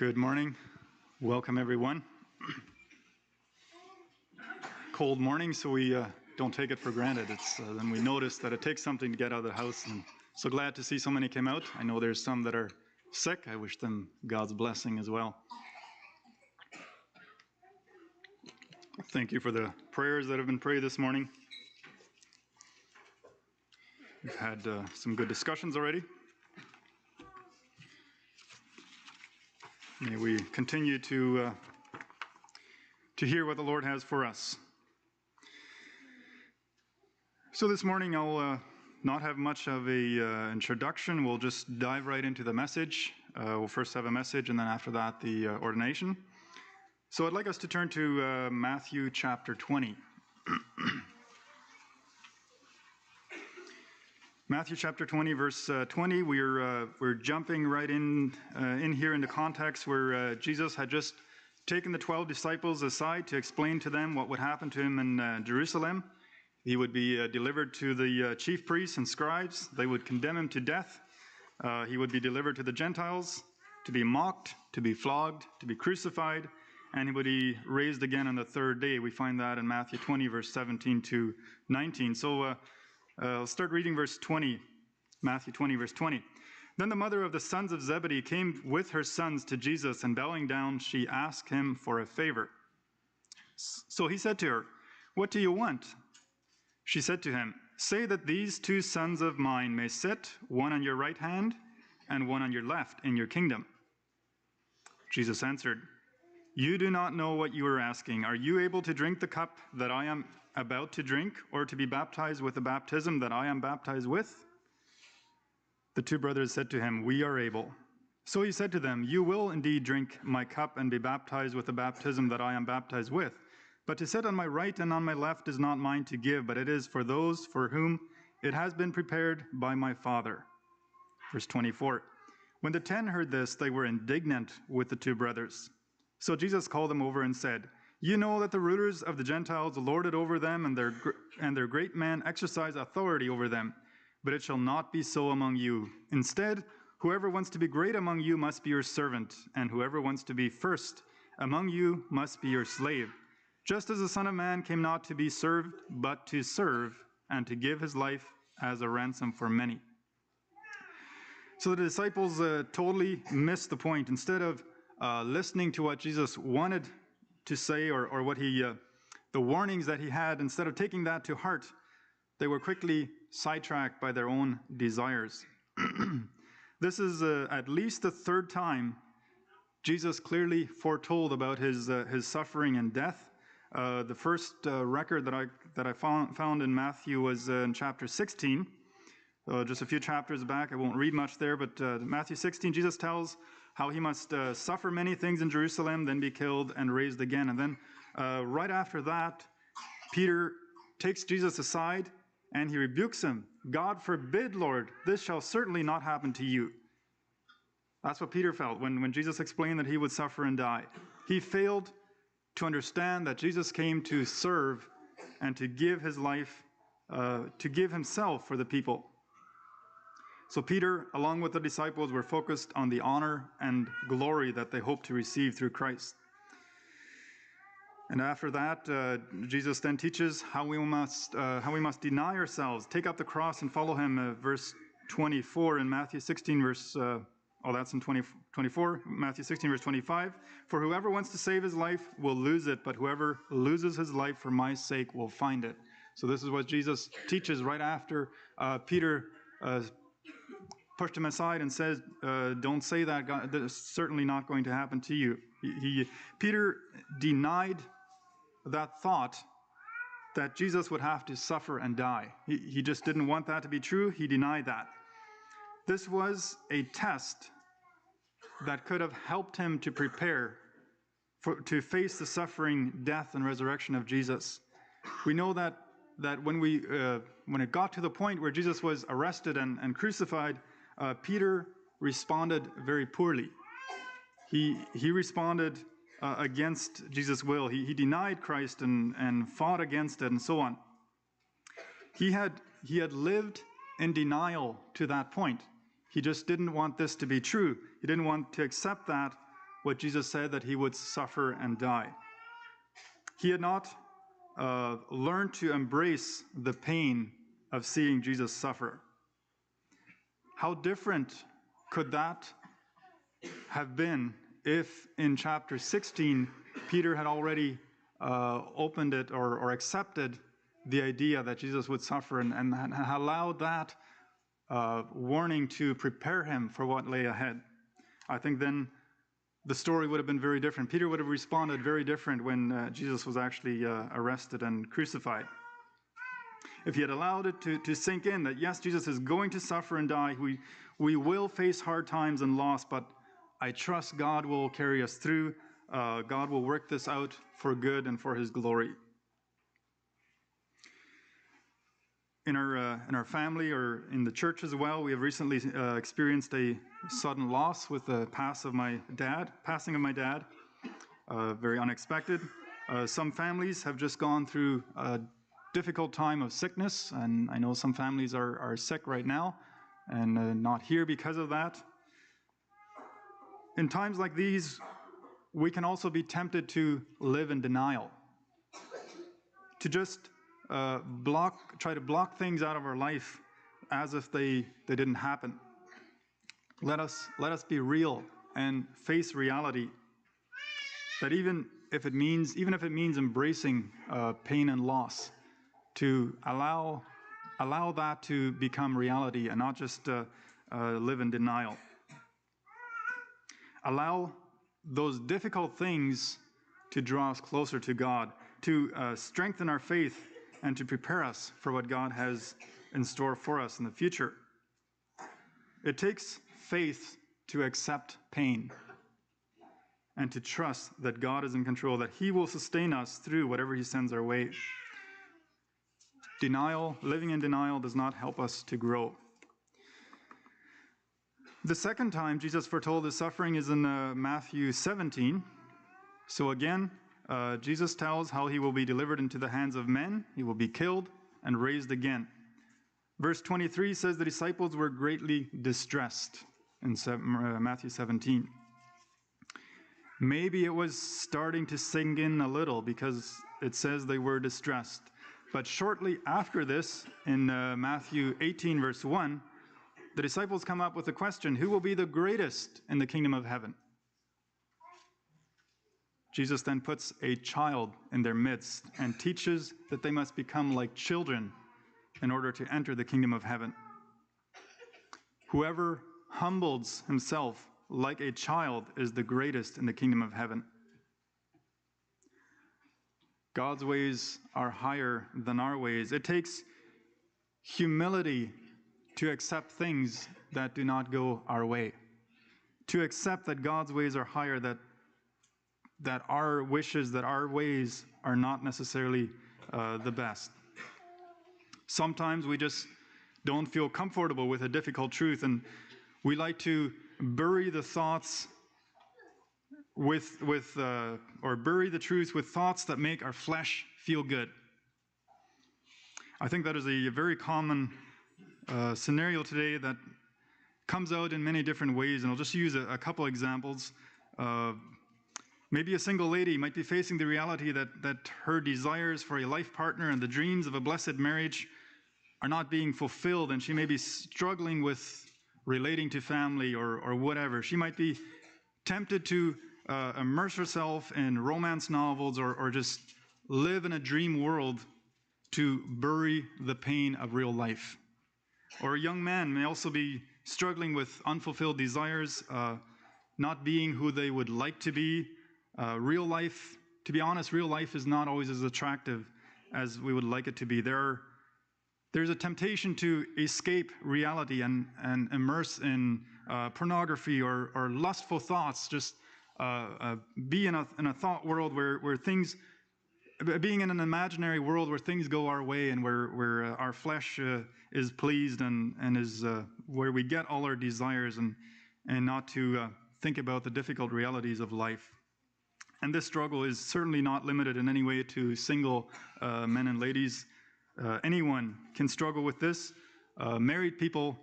Good morning. Welcome, everyone. Cold morning, so we don't take it for granted. Then we notice that it takes something to get out of the house. And so glad to see so many came out. I know there's some that are sick. I wish them God's blessing as well. Thank you for the prayers that have been prayed this morning. We've had some good discussions already. May we continue to hear what the Lord has for us. So this morning I'll not have much of a introduction. We'll just dive right into the message. We'll first have a message, and then after that the ordination. So I'd like us to turn to Matthew chapter 20. Matthew chapter 20, verse 20. We're jumping right in here into context where Jesus had just taken the 12 disciples aside to explain to them what would happen to him in Jerusalem. He would be delivered to the chief priests and scribes. They would condemn him to death. He would be delivered to the Gentiles, to be mocked, to be flogged, to be crucified, and he would be raised again on the third day. We find that in Matthew 20, verse 17 to 19. So I'll start reading verse 20, Matthew 20, verse 20. Then the mother of the sons of Zebedee came with her sons to Jesus, and bowing down, she asked him for a favor. So he said to her, "What do you want?" She said to him, "Say that these two sons of mine may sit, one on your right hand and one on your left, in your kingdom." Jesus answered, "You do not know what you are asking. Are you able to drink the cup that I am about to drink, or to be baptized with the baptism that I am baptized with?" The two brothers said to him, "We are able." So he said to them, "You will indeed drink my cup and be baptized with the baptism that I am baptized with. But to sit on my right and on my left is not mine to give, but it is for those for whom it has been prepared by my Father." Verse 24. When the 10 heard this, they were indignant with the two brothers. So Jesus called them over and said, "You know that the rulers of the Gentiles lord it over them, and their great men exercise authority over them. But it shall not be so among you. Instead, whoever wants to be great among you must be your servant, and whoever wants to be first among you must be your slave. Just as the Son of Man came not to be served, but to serve, and to give his life as a ransom for many." So the disciples totally missed the point. Instead of listening to what Jesus wanted to say, or what the warnings that he had, instead of taking that to heart, they were quickly sidetracked by their own desires. This is at least the third time Jesus clearly foretold about his suffering and death. The first record that I found in Matthew was in chapter 16. Just a few chapters back. I won't read much there, but Matthew 16, Jesus tells how he must suffer many things in Jerusalem, then be killed and raised again. And then right after that, Peter takes Jesus aside and he rebukes him. "God forbid, Lord, this shall certainly not happen to you." That's what Peter felt when Jesus explained that he would suffer and die. He failed to understand that Jesus came to serve and to give his life, to give himself for the people. So Peter, along with the disciples, were focused on the honor and glory that they hoped to receive through Christ. And after that, Jesus then teaches how we must deny ourselves, take up the cross, and follow him. Verse 24 in Matthew 16, verse. That's in 24. Matthew 16, verse 25. "For whoever wants to save his life will lose it, but whoever loses his life for my sake will find it." So this is what Jesus teaches right after Peter pushed him aside and says, "Don't say that. God, that is certainly not going to happen to you." Peter denied that thought that Jesus would have to suffer and die. He just didn't want that to be true. He denied that. This was a test that could have helped him to prepare to face the suffering, death, and resurrection of Jesus. We know that when it got to the point where Jesus was arrested and crucified, Peter responded very poorly. He responded against Jesus' will. He denied Christ and fought against it and so on. He had lived in denial to that point. He just didn't want this to be true. He didn't want to accept that what Jesus said, that he would suffer and die. He had not learned to embrace the pain of seeing Jesus suffer. How different could that have been if in chapter 16 Peter had already opened it or accepted the idea that Jesus would suffer and allowed that warning to prepare him for what lay ahead? I think then the story would have been very different. Peter would have responded very different when Jesus was actually arrested and crucified. If he had allowed it to sink in that, yes, Jesus is going to suffer and die, we will face hard times and loss, but I trust God will carry us through. God will work this out for good and for his glory. In our family or in the church as well, we have recently experienced a sudden loss with the passing of my dad. Very unexpected. Some families have just gone through a difficult time of sickness, and I know some families are sick right now and not here because of that. In times like these, we can also be tempted to live in denial, to just try to block things out of our life as if they didn't happen. Let us be real and face reality. That even if it means embracing pain and loss, to allow that to become reality and not just live in denial. Allow those difficult things to draw us closer to God, to strengthen our faith, and to prepare us for what God has in store for us in the future. It takes faith to accept pain and to trust that God is in control, that he will sustain us through whatever he sends our way. Living in denial does not help us to grow. The second time Jesus foretold his suffering is in Matthew 17. So again, Jesus tells how he will be delivered into the hands of men, he will be killed and raised again. Verse 23 says the disciples were greatly distressed in Matthew 17. Maybe it was starting to sink in a little because it says they were distressed. But shortly after this, in Matthew 18, verse 1, the disciples come up with the question, who will be the greatest in the kingdom of heaven? Jesus then puts a child in their midst and teaches that they must become like children in order to enter the kingdom of heaven. Whoever humbles himself like a child is the greatest in the kingdom of heaven. God's ways are higher than our ways. It takes humility to accept things that do not go our way. To accept that God's ways are higher, that our wishes, that our ways are not necessarily the best. Sometimes we just don't feel comfortable with a difficult truth, and we like to bury the thoughts or bury the truth with thoughts that make our flesh feel good. I think that is a very common scenario today that comes out in many different ways, and I'll just use a couple examples. Maybe a single lady might be facing the reality that her desires for a life partner and the dreams of a blessed marriage are not being fulfilled, and she may be struggling with relating to family or whatever. She might be tempted to immerse herself in romance novels or just live in a dream world to bury the pain of real life. Or a young man may also be struggling with unfulfilled desires, not being who they would like to be. Real life, to be honest, real life is not always as attractive as we would like it to be. There's a temptation to escape reality and immerse in pornography or lustful thoughts, just be in a thought world where things, being in an imaginary world where things go our way and where our flesh is pleased and is where we get all our desires and not to think about the difficult realities of life. And this struggle is certainly not limited in any way to single men and ladies. Anyone can struggle with this. Married people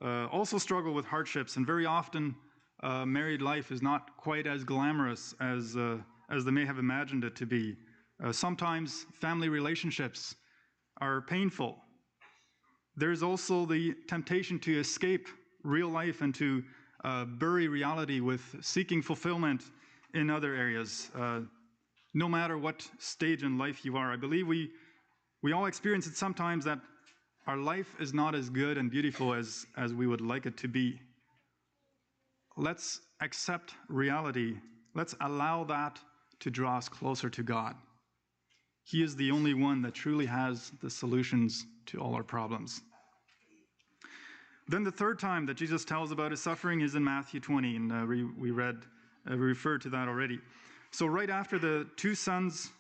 also struggle with hardships, and very often married life is not quite as glamorous as they may have imagined it to be. Sometimes family relationships are painful. There's also the temptation to escape real life and to bury reality with seeking fulfillment in other areas. No matter what stage in life you are, I believe we all experience it sometimes, that our life is not as good and beautiful as we would like it to be. Let's accept reality. Let's allow that to draw us closer to God. He is the only one that truly has the solutions to all our problems. Then the third time that Jesus tells about his suffering is in Matthew 20, and we referred to that already. So right after the two sons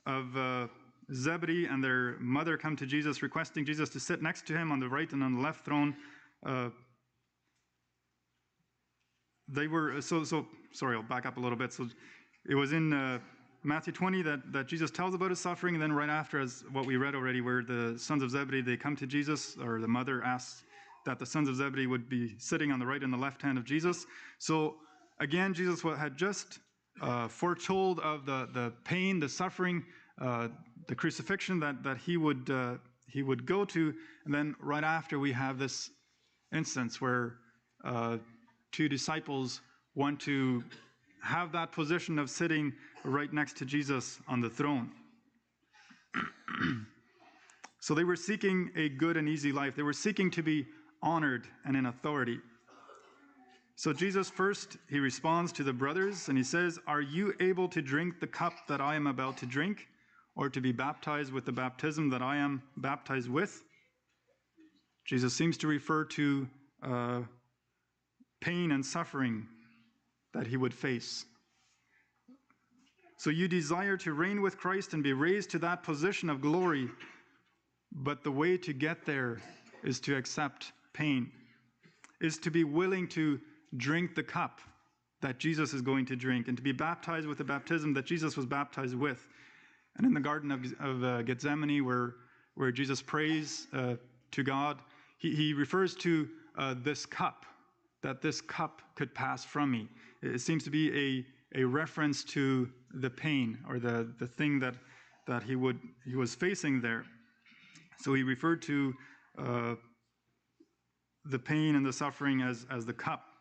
of Zebedee and their mother come to Jesus, requesting Jesus to sit next to him on the right and on the left throne, they were, sorry, I'll back up a little bit. So it was in Matthew 20 that Jesus tells about his suffering, and then right after, as what we read already, where the sons of Zebedee, they come to Jesus, or the mother asks that the sons of Zebedee would be sitting on the right and the left hand of Jesus. So again, Jesus had just foretold of the pain, the suffering, the crucifixion that he would go to, and then right after we have this instance where two disciples want to have that position of sitting right next to Jesus on the throne. So they were seeking a good and easy life. They were seeking to be honored and in authority. So Jesus first, he responds to the brothers and he says, "Are you able to drink the cup that I am about to drink, or to be baptized with the baptism that I am baptized with?" Jesus seems to refer to pain and suffering that he would face. So you desire to reign with Christ and be raised to that position of glory, but the way to get there is to accept pain, is to be willing to drink the cup that Jesus is going to drink, and to be baptized with the baptism that Jesus was baptized with. And in the Garden of Gethsemane, where Jesus prays to God, he refers to this cup, that this cup could pass from me. It seems to be a reference to the pain, or the thing that he was facing there. So he referred to the pain and the suffering as the cup.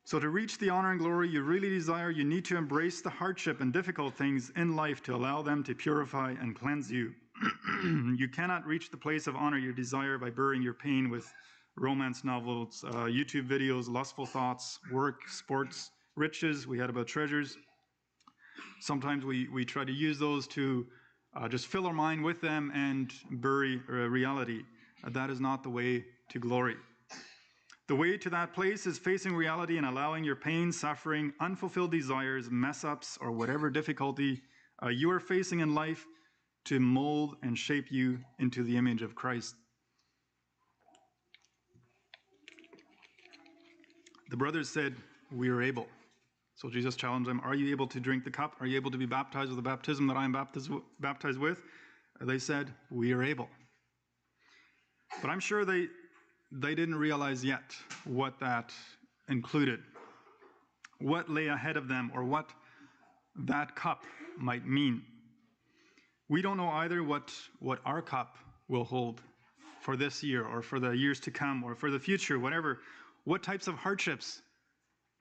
So to reach the honor and glory you really desire, you need to embrace the hardship and difficult things in life to allow them to purify and cleanse you. You cannot reach the place of honor you desire by burying your pain with romance novels, YouTube videos, lustful thoughts, work, sports, riches. We had about treasures. Sometimes we try to use those to just fill our mind with them and bury reality. That is not the way to glory. The way to that place is facing reality and allowing your pain, suffering, unfulfilled desires, mess-ups, or whatever difficulty you are facing in life to mold and shape you into the image of Christ. The brothers said, "We are able." So Jesus challenged them, "Are you able to drink the cup? Are you able to be baptized with the baptism that I am baptized with?" They said, "We are able." But I'm sure they didn't realize yet what that included, what lay ahead of them, or what that cup might mean. We don't know either what our cup will hold for this year, or for the years to come, or for the future, whatever. What types of hardships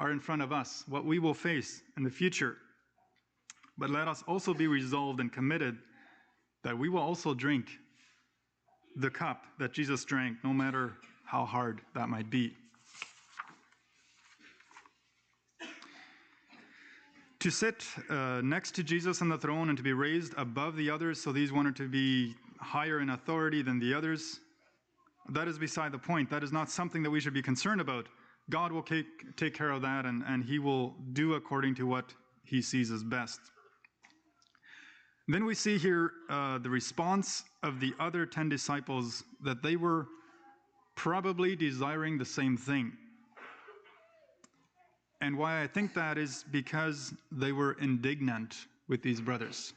are in front of us, what we will face in the future. But let us also be resolved and committed that we will also drink the cup that Jesus drank, no matter how hard that might be. To sit next to Jesus on the throne and to be raised above the others, so these wanted to be higher in authority than the others, that is beside the point. That is not something that we should be concerned about. God will take care of that, and he will do according to what he sees as best. Then we see here the response of the other 10 disciples, that they were probably desiring the same thing. And why I think that is because they were indignant with these brothers.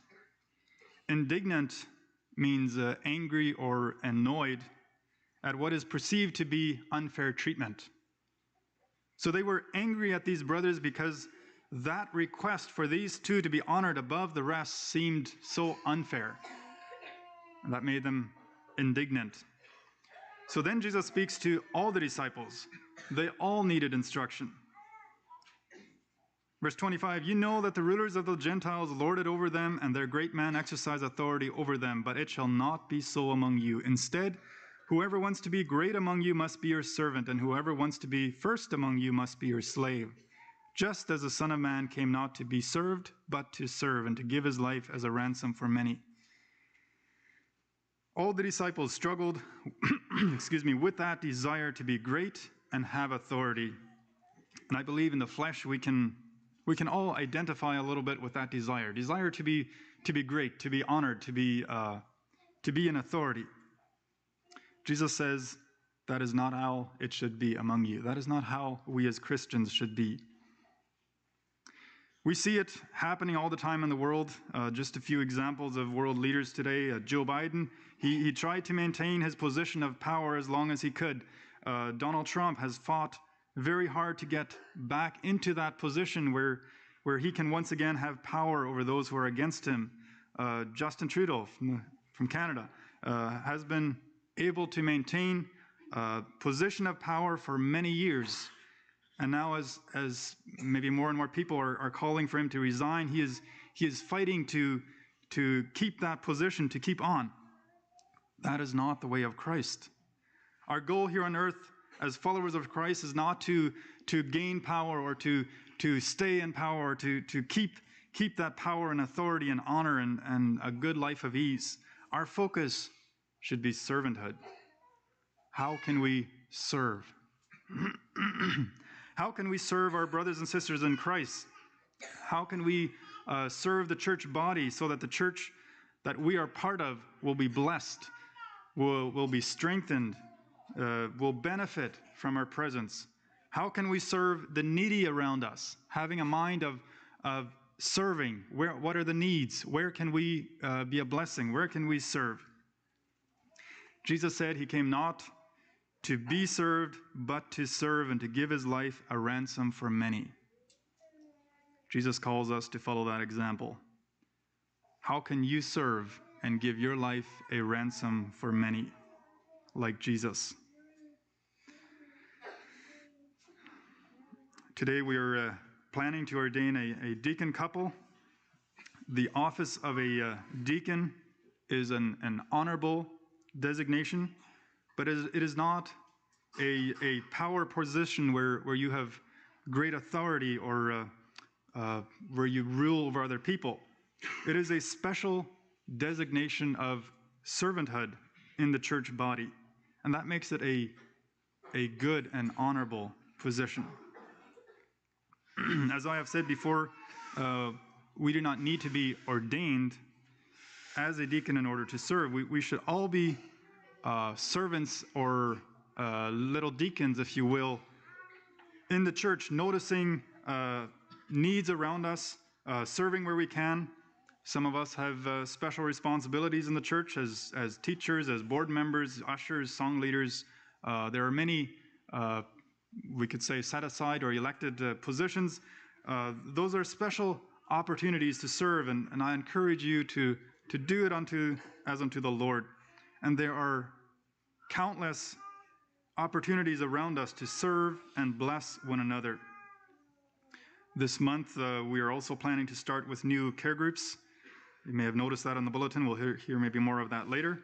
Indignant means angry or annoyed at what is perceived to be unfair treatment. So they were angry at these brothers because that request for these two to be honored above the rest seemed so unfair. And that made them indignant. So then Jesus speaks to all the disciples. They all needed instruction. Verse 25, you know that the rulers of the Gentiles lord it over them, and their great men exercise authority over them, but it shall not be so among you. Instead, whoever wants to be great among you must be your servant, and whoever wants to be first among you must be your slave. Just as the Son of Man came not to be served, but to serve, and to give his life as a ransom for many. All the disciples struggled with that desire to be great and have authority. And I believe in the flesh we can all identify a little bit with that desire to be great, to be honored, to be in authority. Jesus says that is not how it should be among you. That is not how we as Christians should be. We see it happening all the time in the world. Just a few examples of world leaders today. Joe Biden, he tried to maintain his position of power as long as he could. Donald Trump has fought very hard to get back into that position where he can once again have power over those who are against him. Justin Trudeau from Canada has been able to maintain a position of power for many years. And now as maybe more and more people are calling for him to resign, he is fighting to keep that position, to keep on. That is not the way of Christ. Our goal here on earth as followers of Christ is not to gain power or to stay in power, or to keep that power and authority and honor and a good life of ease. Our focus should be servanthood. How can we serve? How can we serve our brothers and sisters in Christ? How can we serve the church body so that the church that we are part of will be blessed, will be strengthened, will benefit from our presence? How can we serve the needy around us? Having a mind of serving. What are the needs? Where can we be a blessing? Where can we serve? Jesus said he came not to be served, but to serve and to give his life a ransom for many. Jesus calls us to follow that example. How can you serve and give your life a ransom for many, like Jesus? Today we are planning to ordain a deacon couple. The office of a deacon is an honorable designation, but it is not a power position where you have great authority or where you rule over other people. It is a special designation of servanthood in the church body, and that makes it a good and honorable position. As I have said before, we do not need to be ordained as a deacon in order to serve. We should all be servants or little deacons, if you will, in the church, noticing needs around us, serving where we can. Some of us have special responsibilities in the church as teachers, as board members, ushers, song leaders. There are many we could say set aside or elected positions. Those are special opportunities to serve, and I encourage you to do it as unto the Lord. And there are countless opportunities around us to serve and bless one another. This month we are also planning to start with new care groups. You may have noticed that on the bulletin. We'll hear maybe more of that later.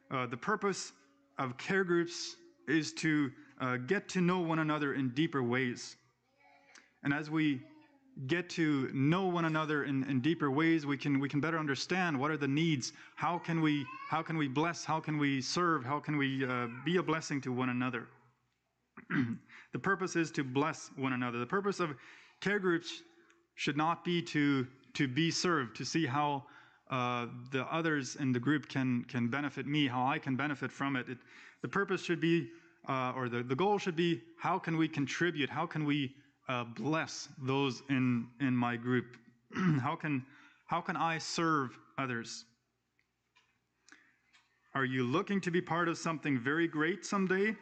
The purpose of care groups is to get to know one another in deeper ways. And as we get to know one another in deeper ways, we can better understand what are the needs, how can we bless, how can we serve, how can we be a blessing to one another. The purpose is to bless one another. The purpose of care groups should not be to be served, to see how the others in the group can benefit me, how I can benefit from it. The purpose should be, or the goal should be, how can we contribute? How can we bless those in my group? How can I serve others? Are you looking to be part of something very great someday?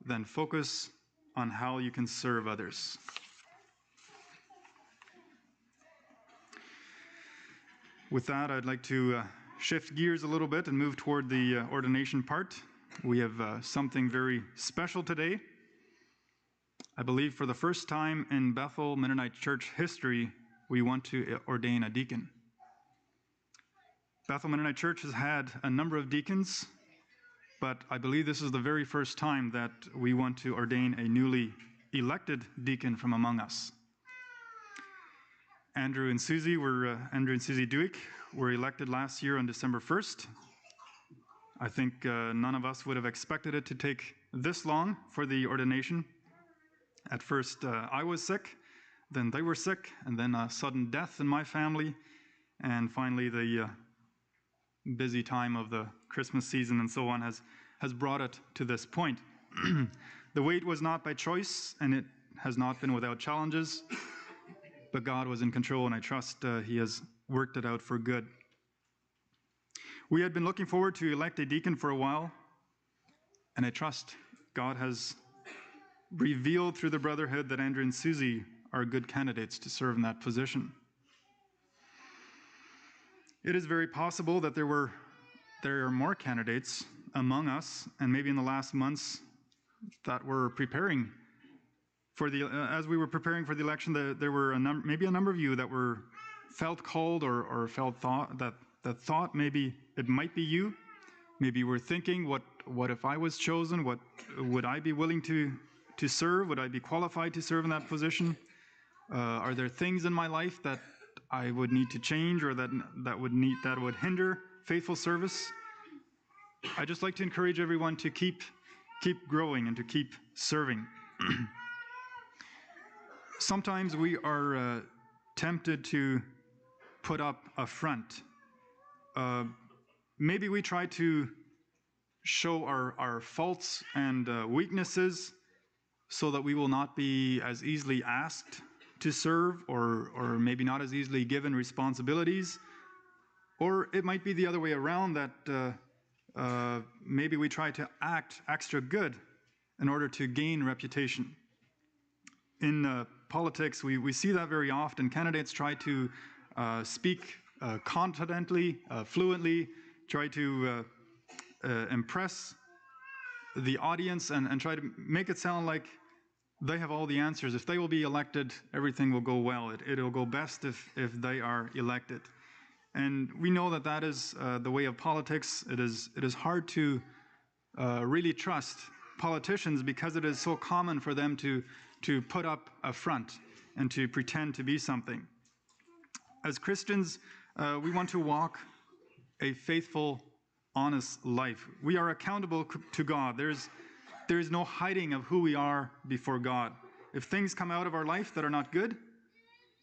Then focus on how you can serve others. With that, I'd like to shift gears a little bit and move toward the ordination part. We have something very special today. I believe for the first time in Bethel Mennonite Church history, we want to ordain a deacon. Bethel Mennonite Church has had a number of deacons, but I believe this is the very first time that we want to ordain a newly elected deacon from among us. Andrew and Susie Duick were elected last year on December 1st. I think none of us would have expected it to take this long for the ordination. At first, I was sick, then they were sick, and then a sudden death in my family, and finally the busy time of the Christmas season and so on has brought it to this point. The wait was not by choice, and it has not been without challenges, but God was in control, and I trust He has worked it out for good. We had been looking forward to elect a deacon for a while, and I trust God has revealed through the brotherhood that Andrew and Susie are good candidates to serve in that position. It is very possible that there are more candidates among us, and maybe in the last months that were preparing for as we were preparing for the election, there were maybe a number of you that felt called or felt thought maybe it might be you. Maybe you were thinking, what if I was chosen? What would I be willing to serve? Would I be qualified to serve in that position? Are there things in my life that I would need to change, or that would hinder faithful service? I'd just like to encourage everyone to keep growing and to keep serving. Sometimes we are tempted to put up a front. Maybe we try to show our faults and weaknesses so that we will not be as easily asked to serve, or maybe not as easily given responsibilities. Or it might be the other way around, that maybe we try to act extra good in order to gain reputation. In politics, we see that very often. Candidates try to speak confidently, fluently, try to impress the audience and try to make it sound like they have all the answers. If they will be elected, everything will go well. It'll go best if they are elected. And we know that is the way of politics. It is hard to really trust politicians because it is so common for them to put up a front and to pretend to be something. As Christians, we want to walk a faithful, honest life. We are accountable to God. There is no hiding of who we are before God. If things come out of our life that are not good,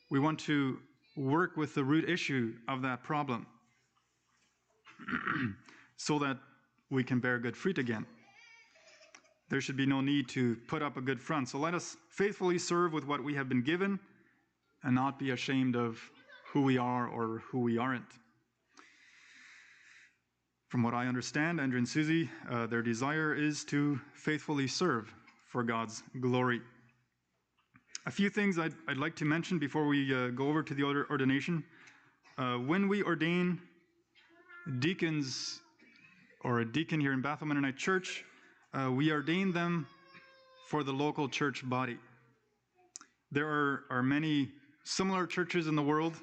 we want to work with the root issue of that problem so that we can bear good fruit again. There should be no need to put up a good front. So let us faithfully serve with what we have been given and not be ashamed of who we are or who we aren't. From what I understand, Andrew and Susie, their desire is to faithfully serve for God's glory. A few things I'd like to mention before we go over to the ordination. When we ordain deacons or a deacon here in Bethel Mennonite Church, we ordain them for the local church body. There are many similar churches in the world,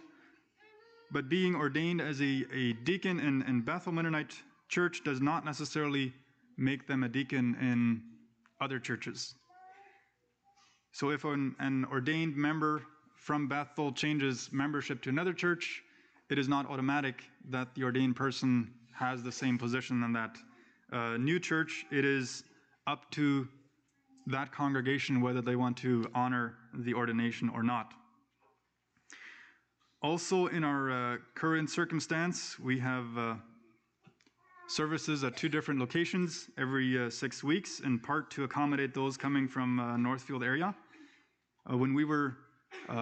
but being ordained as a deacon in Bethel Mennonite Church does not necessarily make them a deacon in other churches. So if an ordained member from Bethel changes membership to another church, it is not automatic that the ordained person has the same position in that new church. It is up to that congregation whether they want to honor the ordination or not. Also, in our current circumstance, we have services at 2 different locations every 6 weeks, in part to accommodate those coming from Northfield area. When we were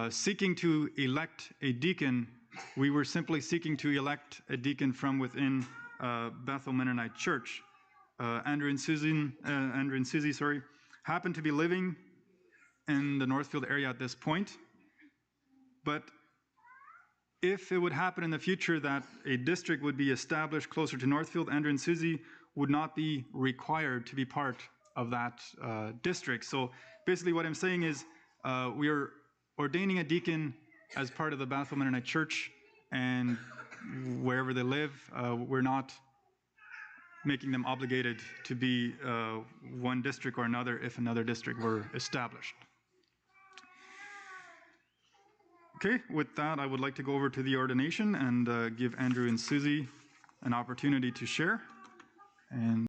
seeking to elect a deacon, we were simply seeking to elect a deacon from within Bethel Mennonite Church. Andrew and Susie, happened to be living in the Northfield area at this point. But if it would happen in the future that a district would be established closer to Northfield, Andrew and Susie would not be required to be part of that district. So basically what I'm saying is we are ordaining a deacon as part of the Bethel Mennonite Church, and wherever they live, we're not making them obligated to be one district or another if another district were established. Okay, with that, I would like to go over to the ordination and give Andrew and Susie an opportunity to share. And